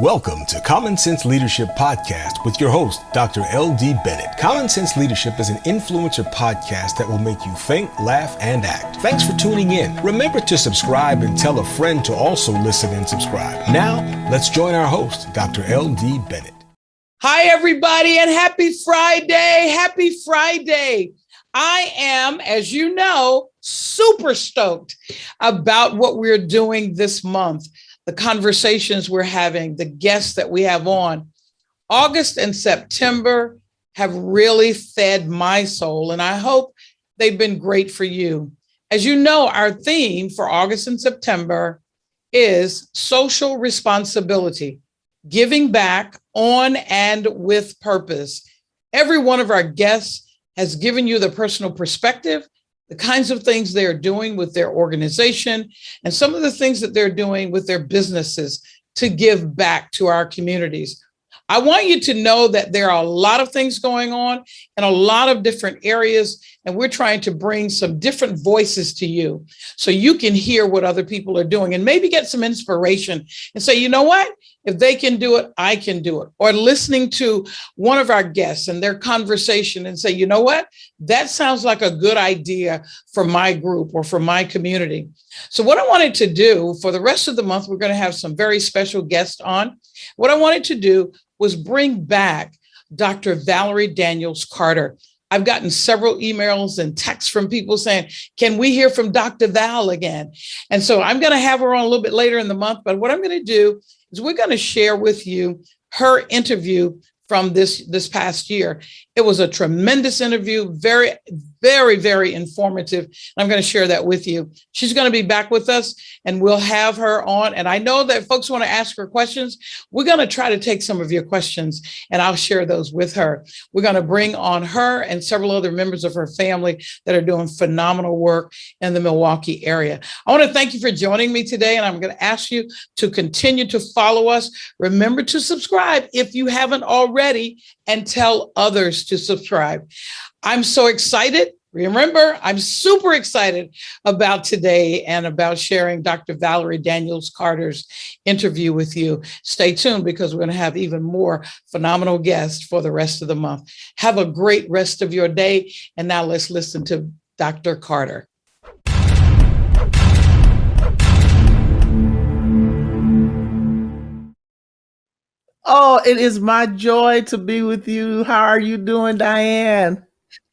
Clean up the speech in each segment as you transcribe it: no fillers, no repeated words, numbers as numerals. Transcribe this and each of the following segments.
Welcome to Common Sense Leadership Podcast with your host, Dr. L.D. Bennett. Common Sense Leadership is an influencer podcast that will make you think, laugh, and act. Thanks for tuning in. Remember to subscribe and tell a friend to also listen and subscribe. Now, let's join our host, Dr. L.D. Bennett. Hi, everybody, and happy Friday. Happy Friday. I am, as you know, super stoked about what we're doing this month. The conversations we're having, the guests that we have on. August and September have really fed my soul, and I hope they've been great for you. As you know, our theme for August and September is social responsibility, giving back on and with purpose. Every one of our guests has given you the personal perspective, the kinds of things they're doing with their organization, and some of the things that they're doing with their businesses to give back to our communities. I want you to know that there are a lot of things going on in a lot of different areas, and we're trying to bring some different voices to you so you can hear what other people are doing and maybe get some inspiration and say, you know what? If they can do it, I can do it. Or listening to one of our guests and their conversation and say, you know what? That sounds like a good idea for my group or for my community. So what I wanted to do for the rest of the month, we're going to have some very special guests on. What I wanted to do was bring back Dr. Valerie Daniels Carter. I've gotten several emails and texts from people saying, can we hear from Dr. Val again? And so I'm going to have her on a little bit later in the month. But what I'm going to do is we're going to share with you her interview from this past year. It was a tremendous interview, very, very, very informative. I'm going to share that with you. She's going to be back with us and we'll have her on. And I know that folks want to ask her questions. We're going to try to take some of your questions and I'll share those with her. We're going to bring on her and several other members of her family that are doing phenomenal work in the Milwaukee area. I want to thank you for joining me today. And I'm going to ask you to continue to follow us. Remember to subscribe if you haven't already and tell others to subscribe. I'm so excited. Remember, I'm super excited about today and about sharing Dr. Valerie Daniels Carter's interview with you. Stay tuned because we're going to have even more phenomenal guests for the rest of the month. Have a great rest of your day. And now let's listen to Dr. Carter. Oh, it is my joy to be with you. How are you doing, Diane?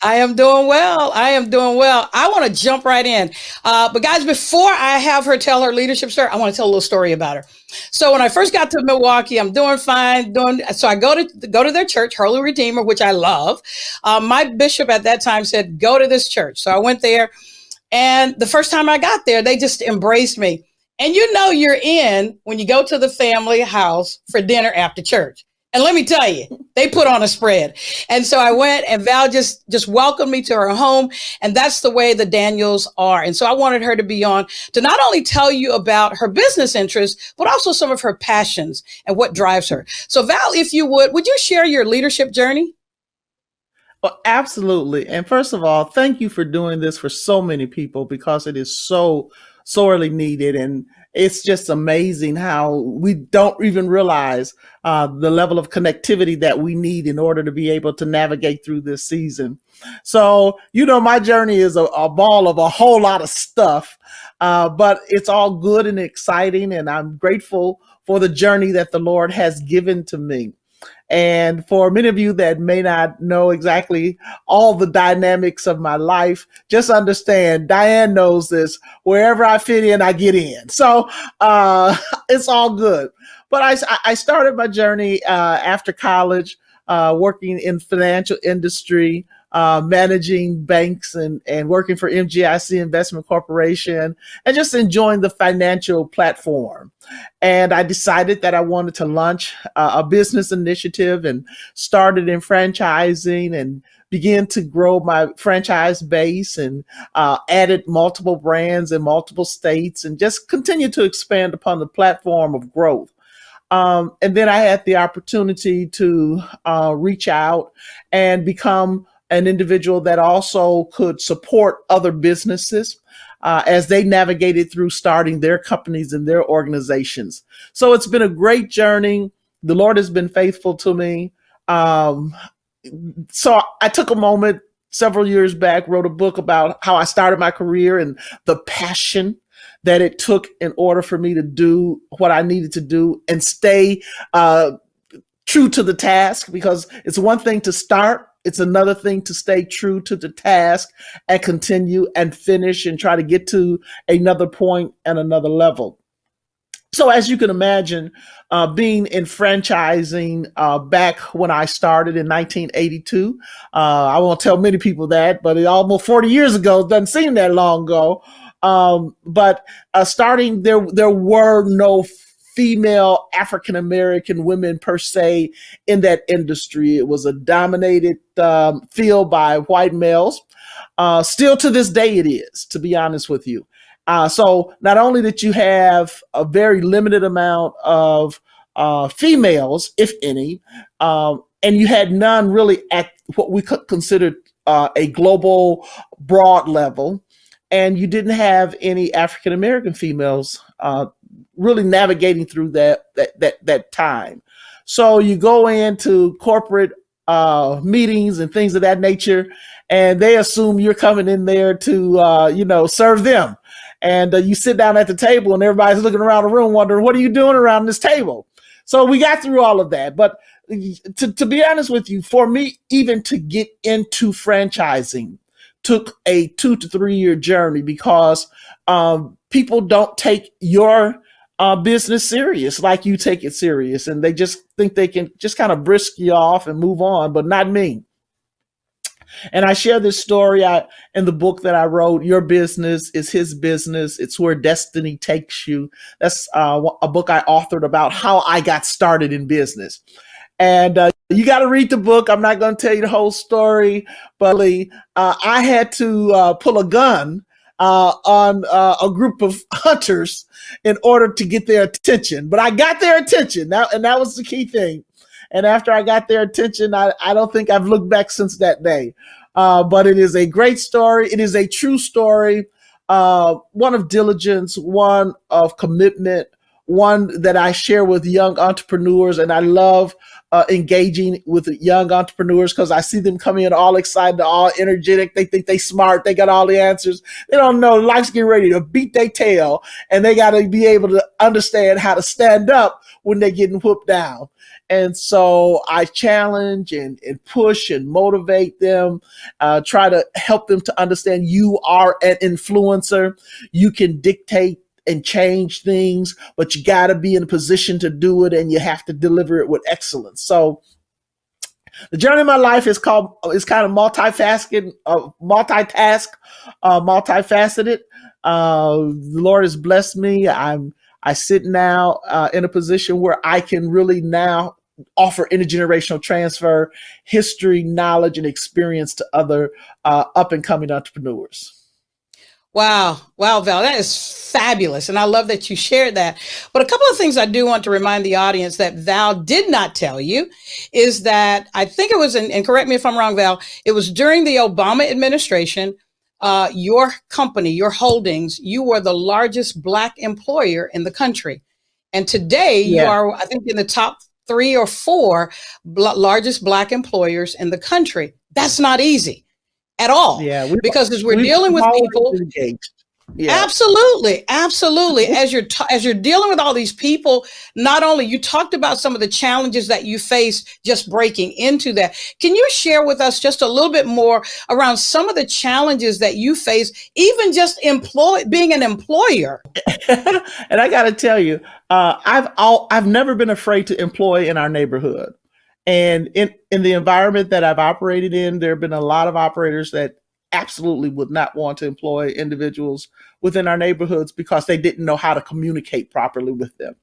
I am doing well. I want to jump right in. But guys, before I have her tell her leadership story, I want to tell a little story about her. So when I first got to Milwaukee, I'm doing fine. So I go to their church, Holy Redeemer, which I love. My bishop at that time said, go to this church. So I went there. And the first time I got there, they just embraced me. And you know you're in when you go to the family house for dinner after church. And let me tell you, they put on a spread. And so I went and Val just welcomed me to her home. And that's the way the Daniels are. And so I wanted her to be on to not only tell you about her business interests, but also some of her passions and what drives her. So Val, if you would you share your leadership journey? Well, absolutely. And first of all, thank you for doing this for so many people because it is so sorely needed. And it's just amazing how we don't even realize the level of connectivity that we need in order to be able to navigate through this season. So, my journey is a ball of a whole lot of stuff, but it's all good and exciting. And I'm grateful for the journey that the Lord has given to me. And for many of you that may not know exactly all the dynamics of my life, just understand Diane knows this. Wherever I fit in, I get in. So it's all good. But I started my journey after college, working in financial industry, managing banks and working for MGIC Investment Corporation and just enjoying the financial platform. And I decided that I wanted to launch a business initiative and started in franchising and began to grow my franchise base and added multiple brands in multiple states and just continued to expand upon the platform of growth. And then I had the opportunity to reach out and become an individual that also could support other businesses as they navigated through starting their companies and their organizations. So it's been a great journey. the Lord has been faithful to me. So I took a moment several years back, wrote a book about how I started my career and the passion that it took in order for me to do what I needed to do and stay true to the task, because it's one thing to start. It's another thing to stay true to the task and continue and finish and try to get to another point and another level. So as you can imagine, being in franchising back when I started in 1982, I won't tell many people that, but it almost 40 years ago. It doesn't seem that long ago. But starting, there were no female African-American women per se in that industry. It was a dominated field by white males. Still to this day it is, to be honest with you. So not only did you have a very limited amount of females, if any, and you had none really at what we could consider a global broad level, and you didn't have any African American females really navigating through that time. So you go into corporate meetings and things of that nature, and they assume you're coming in there to serve them. And you sit down at the table and everybody's looking around the room wondering, what are you doing around this table? So we got through all of that. But to be honest with you, for me, even to get into franchising took a 2 to 3 year journey, because people don't take your business serious like you take it serious. And they just think they can just kind of brisk you off and move on, but not me. And I share this story in the book that I wrote, Your Business is His Business. It's Where Destiny Takes You. That's a book I authored about how I got started in business. And you got to read the book. I'm not going to tell you the whole story, but I had to pull a gun on a group of hunters in order to get their attention. But I got their attention, and that was the key thing. And after I got their attention, I don't think I've looked back since that day. But it is a great story. It is a true story, one of diligence, one of commitment, one that I share with young entrepreneurs. And I love engaging with young entrepreneurs because I see them come in all excited, all energetic. They think they smart. They got all the answers. They don't know life's getting ready to beat their tail, and they got to be able to understand how to stand up when they're getting whooped down. And so I challenge and push and motivate them, try to help them to understand you are an influencer. You can dictate and change things, but you got to be in a position to do it, and you have to deliver it with excellence. So the journey of my life is kind of multifaceted. The Lord has blessed me. I sit now in a position where I can really now offer intergenerational transfer, history, knowledge, and experience to other up and coming entrepreneurs. Wow, Val, that is fabulous. And I love that you shared that. But a couple of things I do want to remind the audience that Val did not tell you is that I think it was, and correct me if I'm wrong, Val, it was during the Obama administration, your company, your holdings, you were the largest Black employer in the country. And today you are, I think, in the top 3 or 4 largest Black employers in the country. That's not easy at all. Yeah, because as we're dealing with people, absolutely. As you're dealing with all these people, not only you talked about some of the challenges that you face just breaking into that. Can you share with us just a little bit more around some of the challenges that you face, even just being an employer? And I got to tell you, I've never been afraid to employ in our neighborhood. And in the environment that I've operated in, there have been a lot of operators that absolutely would not want to employ individuals within our neighborhoods because they didn't know how to communicate properly with them,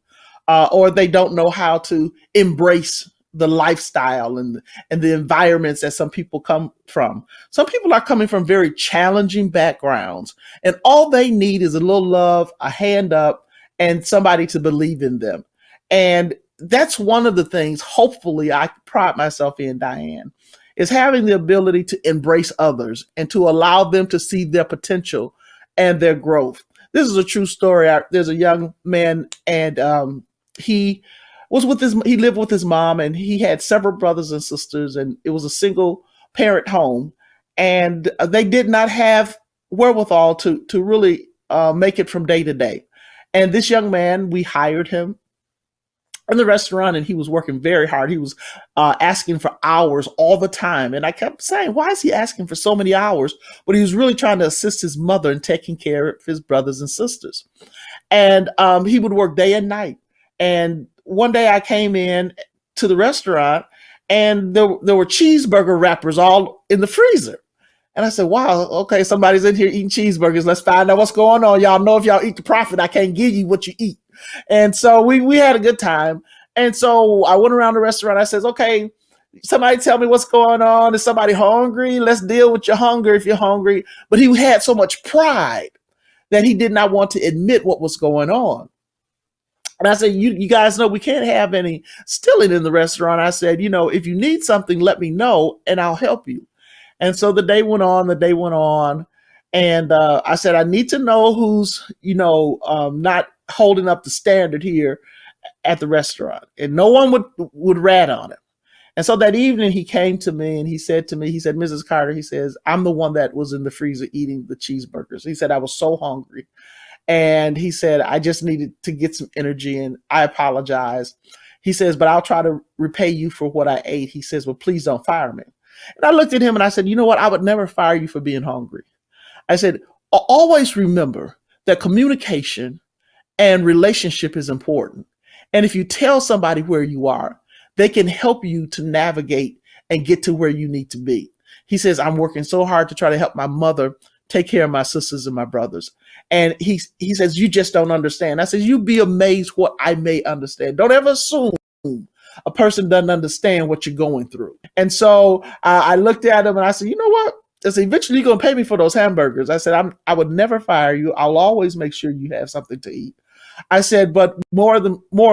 or they don't know how to embrace the lifestyle and the environments that some people come from. Some people are coming from very challenging backgrounds, and all they need is a little love, a hand up, and somebody to believe in them. And that's one of the things, hopefully, I pride myself in, Diane, is having the ability to embrace others and to allow them to see their potential and their growth. This is a true story. There's a young man, and he he lived with his mom, and he had several brothers and sisters, and it was a single parent home, and they did not have wherewithal to really make it from day to day. And this young man, we hired him in the restaurant, and he was working very hard. He was asking for hours all the time. And I kept saying, why is he asking for so many hours? But he was really trying to assist his mother in taking care of his brothers and sisters. And he would work day and night. And one day I came in to the restaurant, and there were cheeseburger wrappers all in the freezer. And I said, wow, okay, somebody's in here eating cheeseburgers. Let's find out what's going on. Y'all know if y'all eat the profit, I can't give you what you eat. And so we had a good time. And so I went around the restaurant. I says, okay, somebody tell me what's going on. Is somebody hungry? Let's deal with your hunger if you're hungry. But he had so much pride that he did not want to admit what was going on. And I said, you guys know we can't have any stealing in the restaurant. I said, if you need something, let me know and I'll help you. And so the day went on, and I said, I need to know who's, not holding up the standard here at the restaurant. And no one would rat on him. And so that evening he came to me and he said, Mrs. Carter, he says, I'm the one that was in the freezer eating the cheeseburgers. He said, I was so hungry. And he said, I just needed to get some energy, and I apologize. He says, but I'll try to repay you for what I ate. He says, well, please don't fire me. And I looked at him and I said, you know what? I would never fire you for being hungry. I said, always remember that communication and relationship is important. And if you tell somebody where you are, they can help you to navigate and get to where you need to be. He says, I'm working so hard to try to help my mother take care of my sisters and my brothers. And he says, you just don't understand. I said, you'd be amazed what I may understand. Don't ever assume a person doesn't understand what you're going through. And so I looked at him and I said, you know what? I said, eventually you're going to pay me for those hamburgers. I said, I would never fire you. I'll always make sure you have something to eat. I said, but more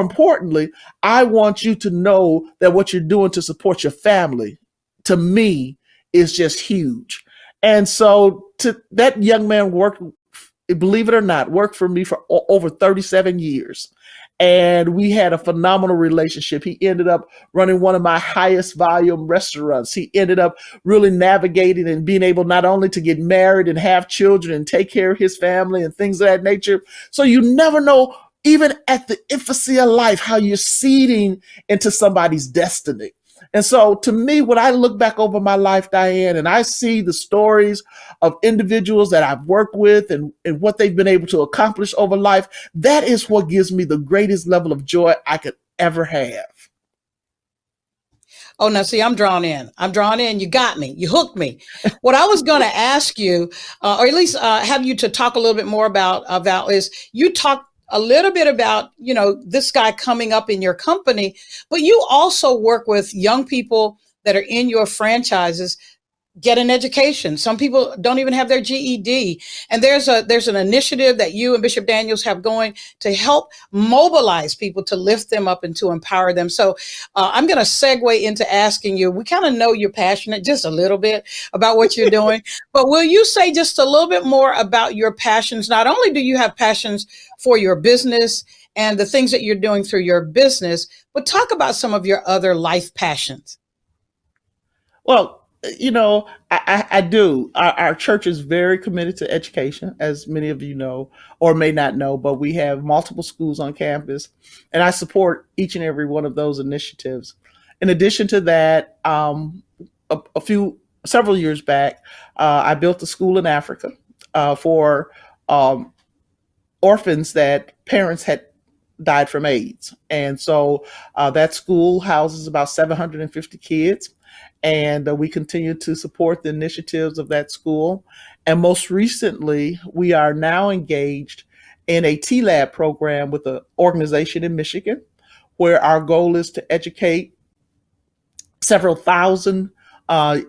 importantly, I want you to know that what you're doing to support your family, to me, is just huge. And so that young man worked, believe it or not, worked for me for over 37 years. And we had a phenomenal relationship. He ended up running one of my highest volume restaurants. He ended up really navigating and being able not only to get married and have children and take care of his family and things of that nature. So you never know, even at the infancy of life, how you're seeding into somebody's destiny. And so to me, when I look back over my life, Diane, and I see the stories of individuals that I've worked with and what they've been able to accomplish over life, that is what gives me the greatest level of joy I could ever have. Oh, now see, I'm drawn in. You got me. You hooked me. What I was going to ask you, or at least have you to talk a little bit more about is you talked a little bit about, this guy coming up in your company, but you also work with young people that are in your franchises, get an education. Some people don't even have their GED. And there's an initiative that you and Bishop Daniels have going to help mobilize people, to lift them up and to empower them. So I'm going to segue into asking you, we kind of know you're passionate just a little bit about what you're doing, but will you say just a little bit more about your passions? Not only do you have passions for your business and the things that you're doing through your business, but talk about some of your other life passions. Well, I do. Our church is very committed to education, as many of you know or may not know, but we have multiple schools on campus, and I support each and every one of those initiatives. In addition to that, several years back, I built a school in Africa for orphans that parents had died from AIDS. And so that school houses about 750 kids. And we continue to support the initiatives of that school. And most recently, we are now engaged in a T-Lab program with an organization in Michigan, where our goal is to educate several thousand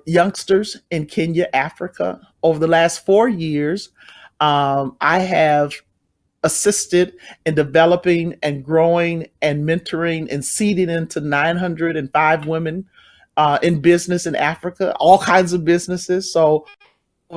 youngsters in Kenya, Africa. Over the last 4 years, I have assisted in developing and growing and mentoring and seeding into 905 women in business in Africa, all kinds of businesses. So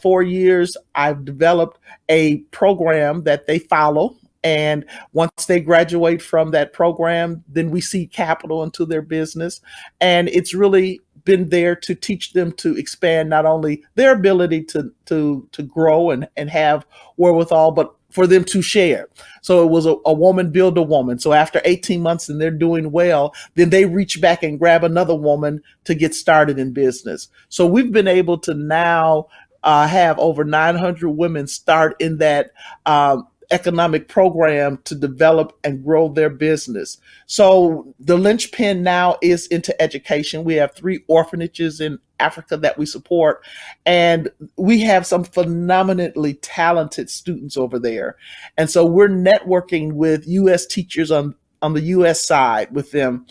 4 years, I've developed a program that they follow, And once they graduate from that program, then we seed capital into their business. And it's really been there to teach them to expand not only their ability to grow and have wherewithal, but for them to share. So it was a woman build a woman. So after 18 months and they're doing well, then they reach back and grab another woman to get started in business. So we've been able to now have over 900 women start in that economic program to develop and grow their business. So the linchpin now is into education. We have 3 orphanages in Africa that we support, and we have some phenomenally talented students over there. And so we're networking with U.S. teachers on the U.S. side with them.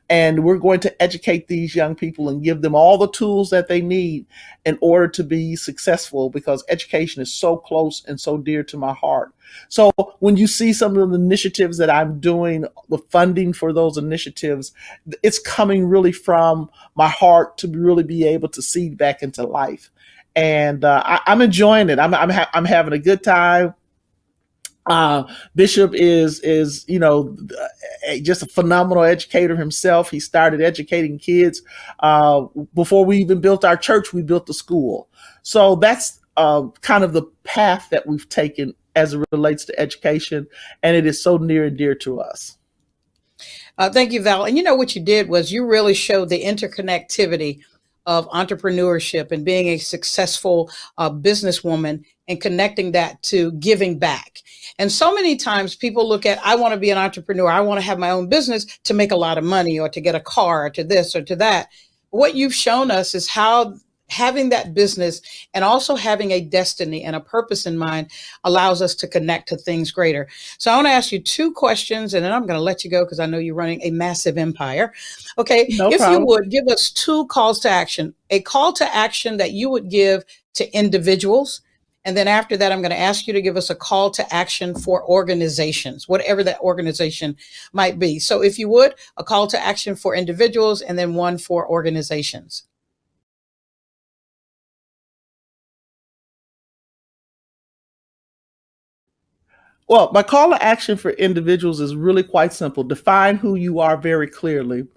And we're going to educate these young people and give them all the tools that they need in order to be successful, because education is so close and so dear to my heart. So when you see some of the initiatives that I'm doing, the funding for those initiatives, it's coming really from my heart to really be able to seed back into life. And I'm enjoying it. I'm having a good time. Bishop is just a phenomenal educator himself. He started educating kids before we even built our church. We built the school. So that's kind of the path that we've taken as it relates to education, and it is so near and dear to us. Thank you, Val. And what you did was you really showed the interconnectivity of entrepreneurship and being a successful businesswoman, and connecting that to giving back. And so many times people look at, I want to be an entrepreneur, I want to have my own business to make a lot of money or to get a car or to this or to that. What you've shown us is how having that business and also having a destiny and a purpose in mind allows us to connect to things greater. So I want to ask you 2 questions, and then I'm going to let you go because I know you're running a massive empire. Okay. No if problem. You would give us 2 calls to action, a call to action that you would give to individuals. And then after that, I'm going to ask you to give us a call to action for organizations, whatever that organization might be. So if you would, a call to action for individuals and then one for organizations. Well, my call to action for individuals is really quite simple. Define who you are very clearly,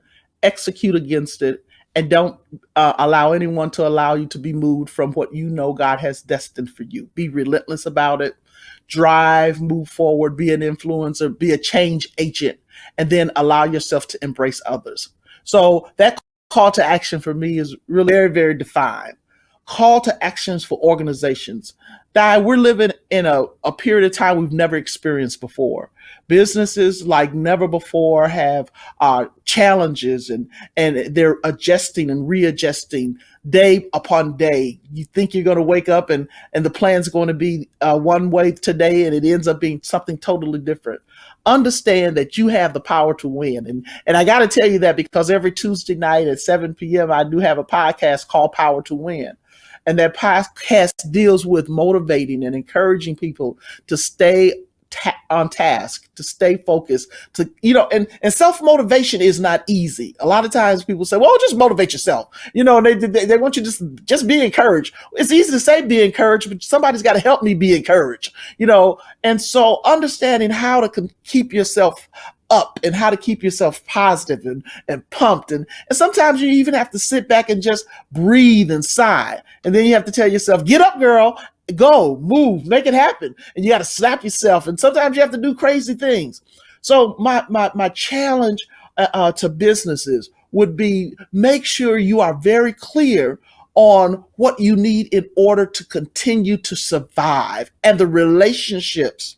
execute against it, and don't allow anyone to allow you to be moved from what you know God has destined for you. Be relentless about it. Drive, move forward, be an influencer, be a change agent, and then allow yourself to embrace others. So that call to action for me is really very, very defined. Call to actions for organizations. We're living in a period of time we've never experienced before. Businesses like never before have challenges, and they're adjusting and readjusting day upon day. You think you're going to wake up and the plan's going to be one way today, and it ends up being something totally different. Understand that you have the power to win. And I got to tell you that because every Tuesday night at 7 p.m., I do have a podcast called Power to Win. And that podcast deals with motivating and encouraging people to stay on task, to stay focused, and self-motivation is not easy. A lot of times people say, well, just motivate yourself. They want you to just be encouraged. It's easy to say be encouraged, but somebody's got to help me be encouraged, And so understanding how to keep yourself up and how to keep yourself positive and pumped. And sometimes you even have to sit back and just breathe and sigh. And then you have to tell yourself, get up, girl, go, move, make it happen. And you got to slap yourself. And sometimes you have to do crazy things. So my challenge to businesses would be make sure you are very clear on what you need in order to continue to survive and the relationships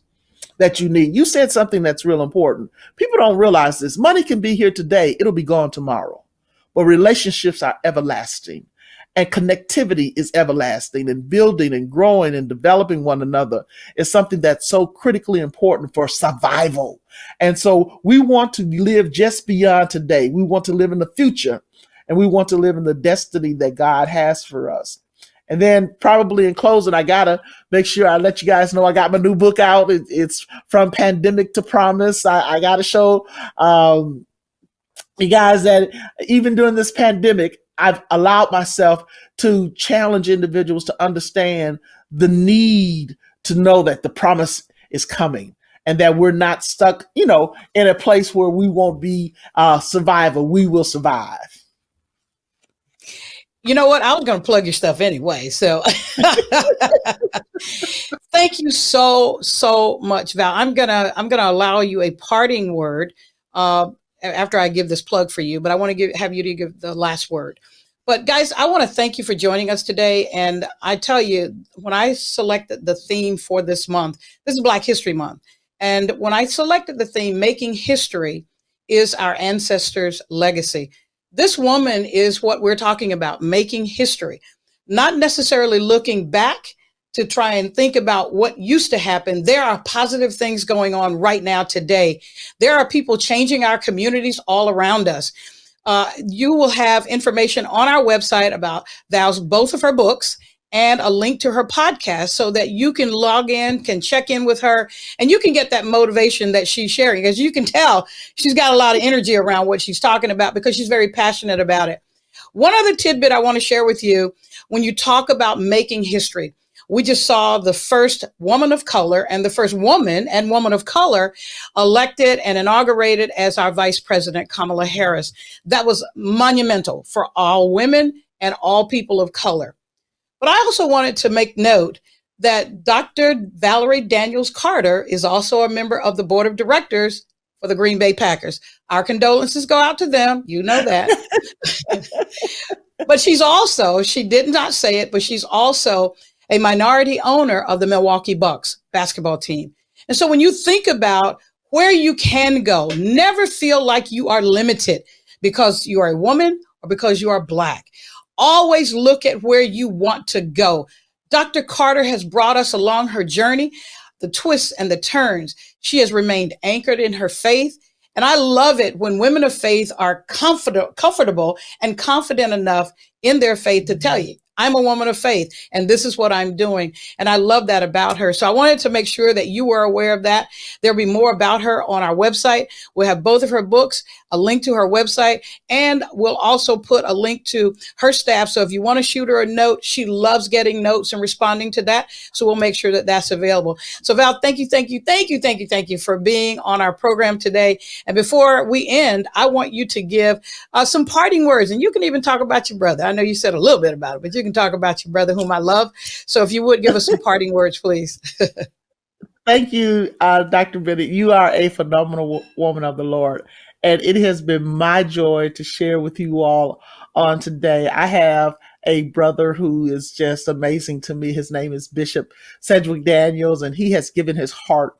that you need. You said something that's real important. People don't realize this. Money can be here today. It'll be gone tomorrow. But relationships are everlasting. And connectivity is everlasting, and building and growing and developing one another is something that's so critically important for survival. And so we want to live just beyond today. We want to live in the future, and we want to live in the destiny that God has for us. And then probably in closing, I got to make sure I let you guys know I got my new book out. It's From Pandemic to Promise. I got to show you guys that even during this pandemic, I've allowed myself to challenge individuals to understand the need to know that the promise is coming. and that we're not stuck, in a place where we won't be survivor. We will survive. You know what? I was going to plug your stuff anyway. So thank you so much, Val. I'm gonna allow you a parting word after I give this plug for you, but I want to have you to give the last word. But guys, I want to thank you for joining us today. And I tell you, when I selected the theme for this month, this is Black History Month. And when I selected the theme, Making History is Our Ancestors' Legacy. This woman is what we're talking about, making history, not necessarily looking back to try and think about what used to happen. There are positive things going on right now today. There are people changing our communities all around us. You will have information on our website about Val's, both of her books, and a link to her podcast so that you can log in, can check in with her, and you can get that motivation that she's sharing. As you can tell, she's got a lot of energy around what she's talking about because she's very passionate about it. One other tidbit I want to share with you, when you talk about making history, we just saw the first woman of color and the first woman and woman of color elected and inaugurated as our Vice President, Kamala Harris. That was monumental for all women and all people of color. But I also wanted to make note that Dr. Valerie Daniels Carter is also a member of the board of directors for the Green Bay Packers. Our condolences go out to them. You know that. But she's also, she did not say it, but she's also a minority owner of the Milwaukee Bucks basketball team. And so when you think about where you can go, never feel like you are limited because you are a woman or because you are Black. Always look at where you want to go. Dr. Carter has brought us along her journey, the twists and the turns. She has remained anchored in her faith. And I love it when women of faith are comfortable and confident enough in their faith to tell you, I'm a woman of faith, and this is what I'm doing. And I love that about her. So I wanted to make sure that you were aware of that. There'll be more about her on our website. We'll have both of her books, a link to her website, and we'll also put a link to her staff. So if you want to shoot her a note, she loves getting notes and responding to that. So we'll make sure that that's available. So Val, thank you for being on our program today. And before we end, I want you to give some parting words, and you can even talk about your brother. I know you said a little bit about it, but you can talk about your brother, whom I love. So if you would give us some parting words, please. Thank you, Dr. Bennett. You are a phenomenal woman of the Lord. And it has been my joy to share with you all on today. I have a brother who is just amazing to me. His name is Bishop Sedgwick Daniels, and he has given his heart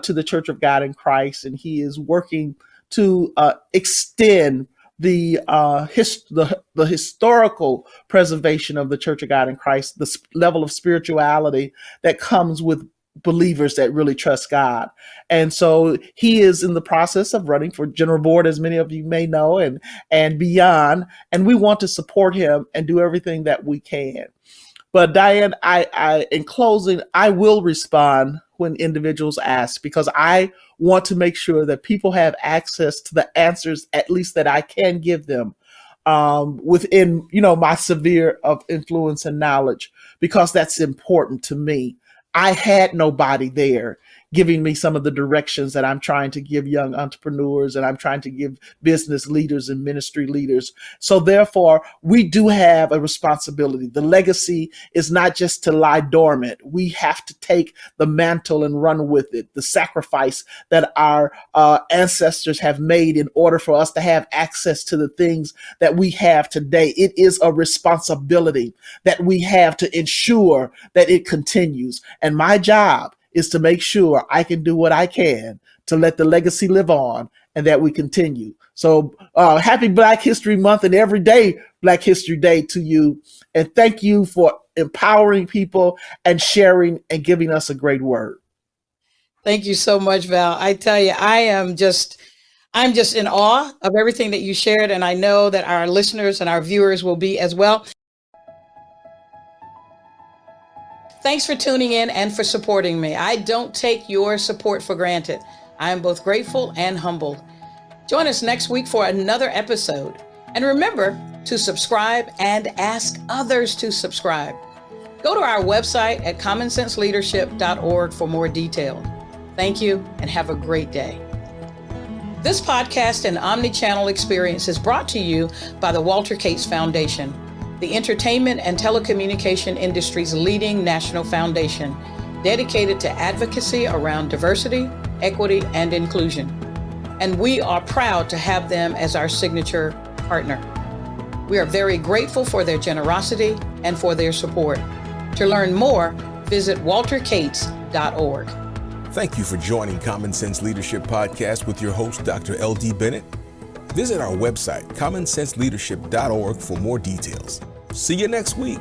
to the Church of God in Christ. And he is working to extend the historical preservation of the Church of God in Christ, the level of spirituality that comes with believers that really trust God. And so he is in the process of running for general board, as many of you may know, and beyond. And we want to support him and do everything that we can. But Diane, I in closing, I will respond when individuals ask, because I want to make sure that people have access to the answers, at least that I can give them within, my sphere of influence and knowledge, because that's important to me. I had nobody there giving me some of the directions that I'm trying to give young entrepreneurs and I'm trying to give business leaders and ministry leaders. So therefore, we do have a responsibility. The legacy is not just to lie dormant. We have to take the mantle and run with it. The sacrifice that our ancestors have made in order for us to have access to the things that we have today. It is a responsibility that we have to ensure that it continues. And my job is to make sure I can do what I can to let the legacy live on and that we continue. So happy Black History Month and every day Black History Day to you. And thank you for empowering people and sharing and giving us a great word. Thank you so much, Val. I tell you, I'm just in awe of everything that you shared. And I know that our listeners and our viewers will be as well. Thanks for tuning in and for supporting me. I don't take your support for granted. I am both grateful and humbled. Join us next week for another episode. And remember to subscribe and ask others to subscribe. Go to our website at commonsenseleadership.org for more detail. Thank you and have a great day. This podcast and omni-channel experience is brought to you by the Walter Cates Foundation, the entertainment and telecommunication industry's leading national foundation, dedicated to advocacy around diversity, equity, and inclusion. And we are proud to have them as our signature partner. We are very grateful for their generosity and for their support. To learn more, visit waltercates.org. Thank you for joining Common Sense Leadership Podcast with your host, Dr. L.D. Bennett. Visit our website, commonsenseleadership.org, for more details. See you next week.